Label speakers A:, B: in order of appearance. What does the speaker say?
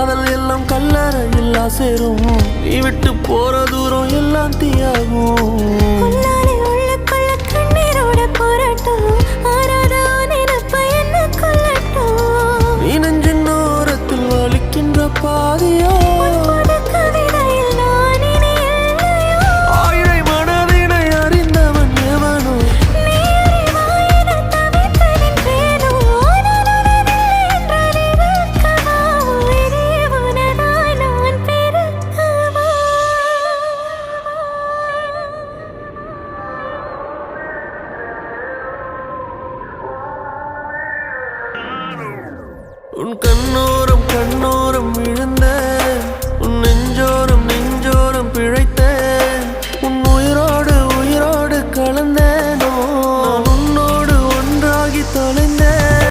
A: காதல் எல்லாம் கல்லறை இல்லா சேரும் நீ விட்டு போற தூரம் எல்லாம் தீயாகும் நீ நெஞ்சின் ஓரத்தில் வலிக்கின்ற பாதியோ ஆயிரை மனதினை அறிந்தவன் எவனோ உன் கண்ணோரம்